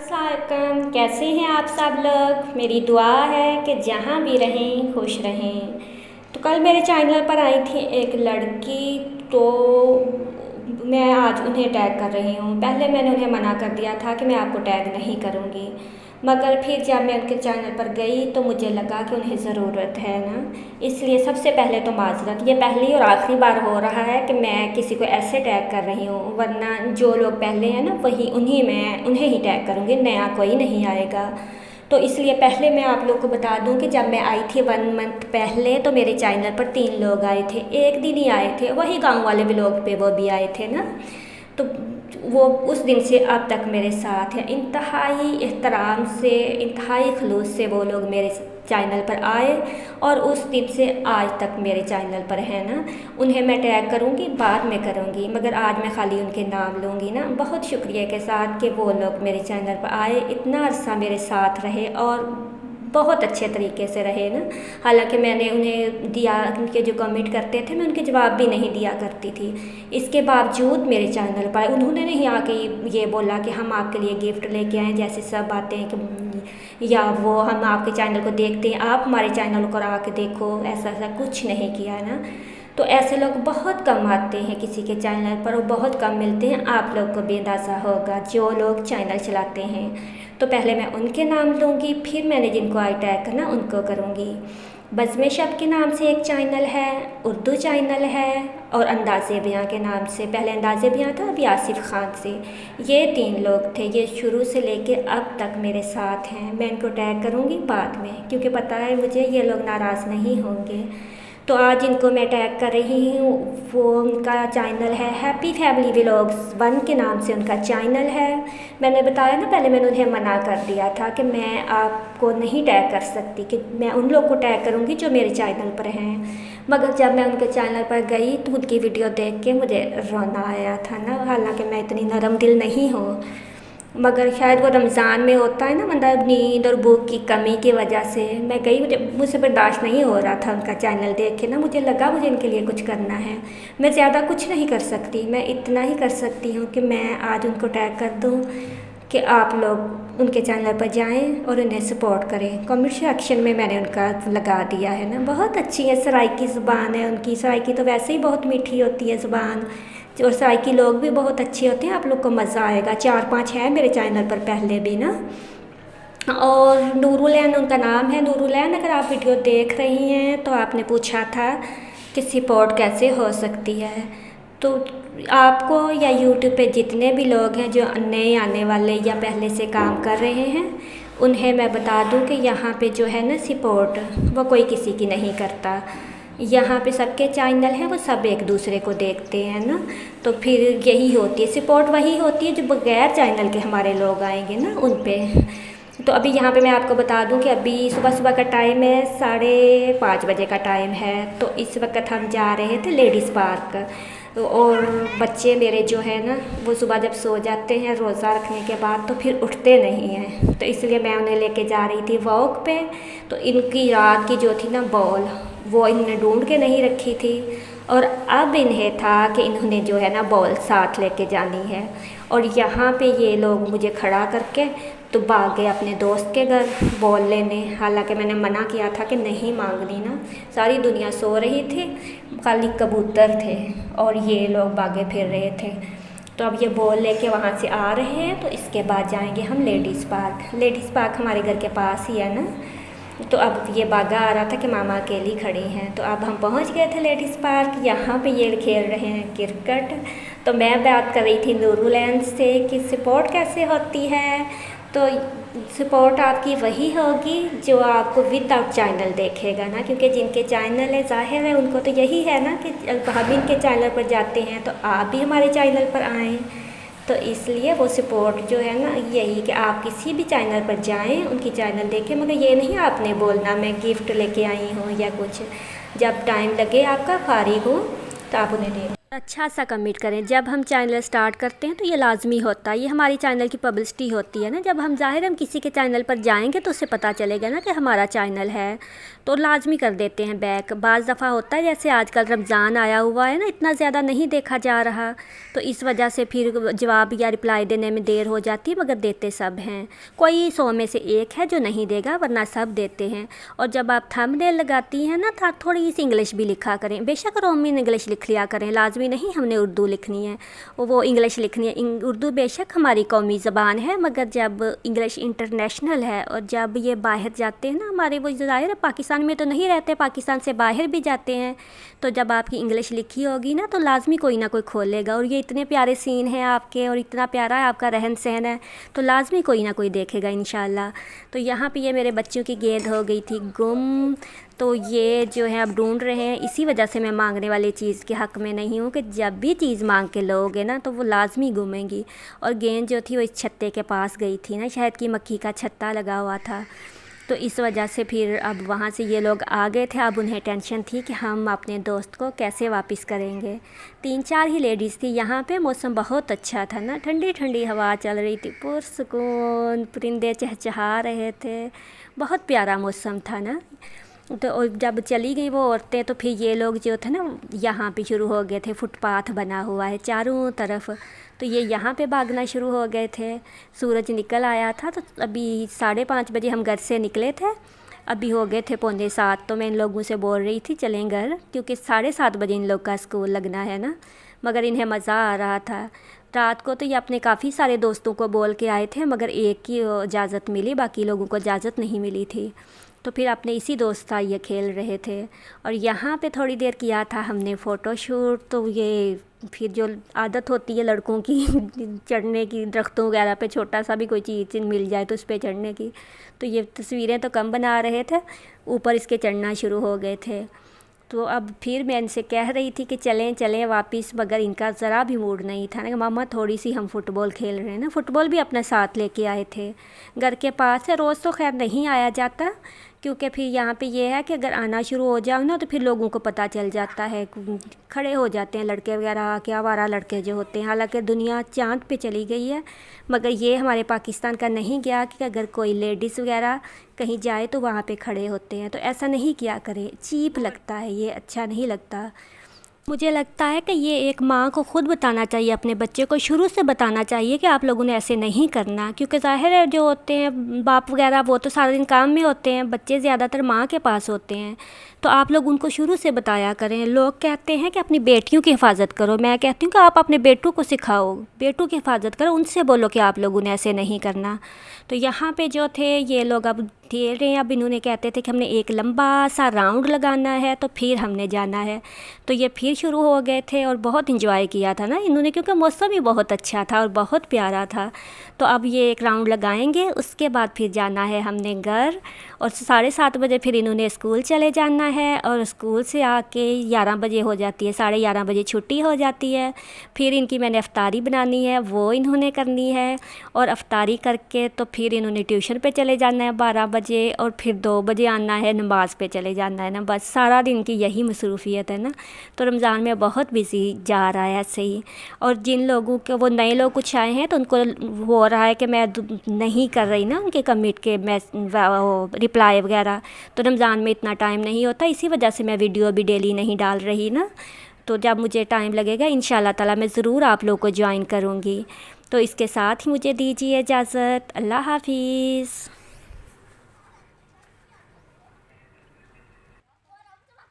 अस्सलाम वालेकुम, कैसे हैं आप सब लोग। मेरी दुआ है कि जहाँ भी रहें खुश रहें। तो कल मेरे चैनल पर आई थी एक लड़की, तो मैं आज उन्हें टैग कर रही हूँ। पहले मैंने उन्हें मना कर दिया था कि मैं आपको टैग नहीं करूँगी, मगर फिर जब मैं उनके चैनल पर गई तो मुझे लगा कि उन्हें ज़रूरत है ना, इसलिए सबसे पहले तो माज़रत। ये पहली और आखिरी बार हो रहा है कि मैं किसी को ऐसे टैग कर रही हूँ, वरना जो लोग पहले हैं ना वही उन्हें ही टैग करूँगी, नया कोई नहीं आएगा। तो इसलिए पहले मैं आप लोग को बता दूं कि जब मैं आई थी 1 मंथ पहले तो मेरे चैनल पर 3 लोग आए थे, एक दिन ही आए थे, वही गांव वाले व्लॉग पे वो भी आए थे ना। तो वो उस दिन से अब तक मेरे साथ हैं, इंतहाई एहतराम से, इंतहाई खलूस से वो लोग मेरे चैनल पर आए और उस दिन से आज तक मेरे चैनल पर है ना। उन्हें मैं टैग करूँगी, बाद में करूँगी, मगर आज मैं खाली उनके नाम लूँगी ना। बहुत शुक्रिया के साथ कि वो लोग मेरे चैनल पर आए, इतना अरसा मेरे साथ रहे और बहुत अच्छे तरीके से रहे ना। हालांकि मैंने उन्हें दिया, उनके जो कमेंट करते थे मैं उनके जवाब भी नहीं दिया करती थी, इसके बावजूद मेरे चैनल पर उन्होंने नहीं आके ये बोला कि हम आपके लिए गिफ्ट लेके आए, जैसे सब बातें हैं कि या वो हम आपके चैनल को देखते हैं, आप हमारे चैनल को आके देखो, ऐसा ऐसा कुछ नहीं किया ना। तो ऐसे लोग बहुत कम आते हैं किसी के चैनल पर और बहुत कम मिलते हैं, आप लोग को भी अंदाज़ा होगा जो लोग चैनल चलाते हैं। तो पहले मैं उनके नाम लूँगी, फिर मैंने जिनको आई टैग करना उनको करूँगी। बज़्म शब के नाम से एक चैनल है, उर्दू चैनल है और अंदाज़े बयां के नाम से, पहले अंदाज़े बयां था, अभी आसिफ़ ख़ान से। ये 3 लोग थे, ये शुरू से लेके अब तक मेरे साथ हैं। मैं इनको टैग करूँगी बाद में, क्योंकि पता है मुझे ये लोग नाराज़ नहीं होंगे। तो आज इनको मैं टैग कर रही हूँ। वो उनका चैनल है हैप्पी फैमिली व्लॉग्स 1 के नाम से उनका चैनल है। मैंने बताया ना, पहले मैंने उन्हें मना कर दिया था कि मैं आपको नहीं टैग कर सकती, कि मैं उन लोग को टैग करूँगी जो मेरे चैनल पर हैं। मगर जब मैं उनके चैनल पर गई तो उनकी वीडियो देख के मुझे रोना आया था ना। हालांकि मैं इतनी नरम दिल नहीं हूँ, मगर शायद वो रमज़ान में होता है ना, मतलब नींद और भूख की कमी की वजह से मैं गई। मुझसे बर्दाश्त नहीं हो रहा था उनका चैनल देख के ना, मुझे लगा मुझे इनके लिए कुछ करना है। मैं ज़्यादा कुछ नहीं कर सकती, मैं इतना ही कर सकती हूँ कि मैं आज उनको टैग कर दूँ कि आप लोग उनके चैनल पर जाएं और उन्हें सपोर्ट करें। कमेंट सेक्शन में मैंने उनका लगा दिया है ना। बहुत अच्छी है, सराइकी ज़ुबान है उनकी। सराइकी तो वैसे ही बहुत मीठी होती है ज़ुबान, और सराइकी लोग भी बहुत अच्छे होते हैं। आप लोग को मज़ा आएगा। 4-5 है मेरे चैनल पर पहले भी ना। और नूरुलैन उनका नाम है, नूरुलैन। अगर आप वीडियो देख रही हैं तो आपने पूछा था कि सपोर्ट कैसे हो सकती है, तो आपको या यूट्यूब पे जितने भी लोग हैं जो नए आने वाले या पहले से काम कर रहे हैं, उन्हें मैं बता दूं कि यहाँ पे जो है ना सपोर्ट, वो कोई किसी की नहीं करता। यहाँ पे सबके चैनल हैं, वो सब एक दूसरे को देखते हैं ना। तो फिर यही होती है सपोर्ट, वही होती है जो बगैर चैनल के हमारे लोग आएंगे ना उन पे। तो अभी यहाँ पे मैं आपको बता दूं कि अभी सुबह सुबह का टाइम है, 5:30 बजे का टाइम है। तो इस वक्त हम जा रहे थे लेडीज़ पार्क। तो और बच्चे मेरे जो है ना, वो सुबह जब सो जाते हैं रोज़ा रखने के बाद तो फिर उठते नहीं हैं, तो इसलिए मैं उन्हें लेके जा रही थी वॉक पे। तो इनकी रात की जो थी ना बॉल, वो इन्होंने ढूंढ के नहीं रखी थी, और अब इन्हें था कि इन्होंने जो है ना बॉल साथ लेके जानी है। और यहाँ पे ये लोग मुझे खड़ा करके तो भाग गए अपने दोस्त के घर बॉल लेने। हालांकि मैंने मना किया था कि नहीं मांगनी ना, सारी दुनिया सो रही थी, खाली कबूतर थे और ये लोग भागे फिर रहे थे। तो अब ये बॉल लेके वहाँ से आ रहे हैं, तो इसके बाद जाएंगे हम लेडीज़ पार्क। लेडीज़ पार्क हमारे घर के पास ही है ना। तो अब ये बागा आ रहा था कि मामा अकेली खड़ी हैं, तो अब हम पहुंच गए थे लेडीज़ पार्क। यहाँ पे ये खेल रहे हैं क्रिकेट। तो मैं बात कर रही थी नूरुलैन से कि सपोर्ट कैसे होती है। तो सपोर्ट आपकी वही होगी जो आपको विदाउट चैनल देखेगा ना, क्योंकि जिनके चैनल है ज़ाहिर है उनको तो यही है ना कि हम इनके चैनल पर जाते हैं तो आप भी हमारे चैनल पर आएँ। तो इसलिए वो सपोर्ट जो है ना यही कि आप किसी भी चैनल पर जाएं, उनकी चैनल देखें, मगर ये नहीं आपने बोलना मैं गिफ्ट लेके आई हूँ या कुछ। जब टाइम लगे आपका फारिग हो तो आप उन्हें दें। अच्छा सा कमेंट करें। जब हम चैनल स्टार्ट करते हैं तो ये लाज़मी होता है, ये हमारी चैनल की पब्लिसिटी होती है ना। जब हम ज़ाहिर हम किसी के चैनल पर जाएंगे तो उससे पता चलेगा ना कि हमारा चैनल है, तो लाज़मी कर देते हैं बैक। बाज़ दफ़ा होता है जैसे आजकल रमज़ान आया हुआ है ना, इतना ज़्यादा नहीं देखा जा रहा, तो इस वजह से फिर जवाब या रिप्लाई देने में देर हो जाती है, मगर देते सब हैं। कोई 100 में से एक है जो नहीं देगा, वरना सब देते हैं। और जब आप थंबनेल लगाती हैं ना, थोड़ी सी इंग्लिश भी लिखा करें, बेशक रोमन इंग्लिश लिख लिया करें, लाजमी नहीं हमने उर्दू लिखनी है, वो इंग्लिश लिखनी है। उर्दू बेशक हमारी कौमी ज़बान है, मगर जब इंग्लिश इंटरनेशनल है और जब ये बाहर जाते हैं ना हमारे, वो ज़ाहिर है पाकिस्तान में तो नहीं रहते, पाकिस्तान से बाहर भी जाते हैं, तो जब आपकी इंग्लिश लिखी होगी ना तो लाजमी कोई ना कोई खोलेगा। और ये इतने प्यारे सीन हैं आपके और इतना प्यारा है आपका रहन सहन है, तो लाजमी कोई ना कोई देखेगा इंशाल्लाह। तो यहाँ पे ये मेरे बच्चों की गेंद हो गई थी गुम, तो ये जो है अब ढूंढ रहे हैं। इसी वजह से मैं मांगने वाली चीज़ के हक़ में नहीं हूँ कि जब भी चीज़ मांग के लोगे ना तो वो लाजमी घूमेंगी। और गेंद जो थी वो इस छत्ते के पास गई थी ना, शहद की मक्खी का छत्ता लगा हुआ था, तो इस वजह से फिर अब वहाँ से ये लोग आ गए थे। अब उन्हें टेंशन थी कि हम अपने दोस्त को कैसे वापस करेंगे। 3-4 ही लेडीज़ थी यहाँ पे। मौसम बहुत अच्छा था ना, ठंडी ठंडी हवा चल रही थी, पुरसुकून, परिंदे चहचहा रहे थे, बहुत प्यारा मौसम था ना। तो और जब चली गई वो औरतें तो फिर ये लोग जो थे ना यहाँ पे शुरू हो गए थे। फुटपाथ बना हुआ है चारों तरफ, तो ये यहाँ पे भागना शुरू हो गए थे। सूरज निकल आया था, तो अभी 5:30 बजे हम घर से निकले थे, अभी हो गए थे 6:45। तो मैं इन लोगों से बोल रही थी चलें घर, क्योंकि 7:30 बजे इन लोग का स्कूल लगना है ना। मगर इन्हें मज़ा आ रहा था। रात को तो ये अपने काफ़ी सारे दोस्तों को बोल के आए थे, मगर एक की इजाज़त मिली, बाकी लोगों को इजाज़त नहीं मिली थी। तो फिर अपने इसी दोस्त था ये खेल रहे थे। और यहाँ पे थोड़ी देर किया था हमने फ़ोटोशूट। तो ये फिर जो आदत होती है लड़कों की चढ़ने की, दरख्तों वगैरह पे छोटा सा भी कोई चीज़ मिल जाए तो उस पर चढ़ने की, तो ये तस्वीरें तो कम बना रहे थे, ऊपर इसके चढ़ना शुरू हो गए थे। तो अब फिर मैं इनसे कह रही थी कि चलें चलें वापस, मगर इनका ज़रा भी मूड नहीं था ना। मामा थोड़ी सी हम फ़ुटबॉल खेल रहे हैं ना, फ़ुटबॉल भी अपने साथ लेके आए थे। घर के पास है, रोज़ तो खैर नहीं आया जाता, क्योंकि फिर यहाँ पे ये है कि अगर आना शुरू हो जाओ ना तो फिर लोगों को पता चल जाता है, खड़े हो जाते हैं लड़के वगैरह, क्या आवारा लड़के जो होते हैं। हालांकि दुनिया चाँद पे चली गई है, मगर ये हमारे पाकिस्तान का नहीं गया कि अगर कोई लेडीज़ वगैरह कहीं जाए तो वहाँ पे खड़े होते हैं। तो ऐसा नहीं किया करें, चीप लगता है, ये अच्छा नहीं लगता। मुझे लगता है कि ये एक माँ को ख़ुद बताना चाहिए, अपने बच्चे को शुरू से बताना चाहिए कि आप लोगों ने ऐसे नहीं करना। क्योंकि ज़ाहिर है जो होते हैं बाप वगैरह वो तो सारा दिन काम में होते हैं, बच्चे ज़्यादातर माँ के पास होते हैं, तो आप लोग उनको शुरू से बताया करें। लोग कहते हैं कि अपनी बेटियों की हिफाजत करो, मैं कहती हूँ कि आप अपने बेटों को सिखाओ, बेटों की हिफाजत करो, उनसे बोलो कि आप लोगों ने ऐसे नहीं करना। तो यहाँ पे जो थे ये लोग अब खेल रहे हैं। अब इन्होंने कहते थे कि हमने एक लंबा सा राउंड लगाना है तो फिर हमने जाना है, तो ये फिर शुरू हो गए थे और बहुत इंजॉय किया था ना इन्होंने, क्योंकि मौसम ही बहुत अच्छा था और बहुत प्यारा था। तो अब ये एक राउंड लगाएंगे, उसके बाद फिर जाना है हमने घर। और 7:30 बजे फिर इन्होंने स्कूल चले जाना है, और स्कूल से आके 11 बजे हो जाती है, 11:30 बजे छुट्टी हो जाती है। फिर इनकी मैंने अफ्तारी बनानी है, वो इन्होंने करनी है, और अफ्तारी करके तो फिर इन्होंने ट्यूशन पे चले जाना है 12 बजे, और फिर 2 बजे आना है, नमाज़ पे चले जाना है ना। बस सारा दिन की यही मसरूफ़ियत है ना। तो रमज़ान में बहुत बिज़ी जा रहा है ऐसे ही। और जिन लोगों के वो नए लोग कुछ आए हैं तो उनको हो रहा है कि मैं नहीं कर रही ना उनके कमिट के रिप्लाई वगैरह, तो रमज़ान में इतना टाइम नहीं होता, इसी वजह से मैं वीडियो भी डेली नहीं डाल रही ना। तो जब मुझे टाइम लगेगा इंशाल्लाह ताला मैं ज़रूर आप लोग को ज्वाइन करूँगी। तो इसके साथ ही मुझे दीजिए इजाज़त। अल्लाह हाफ़िज़।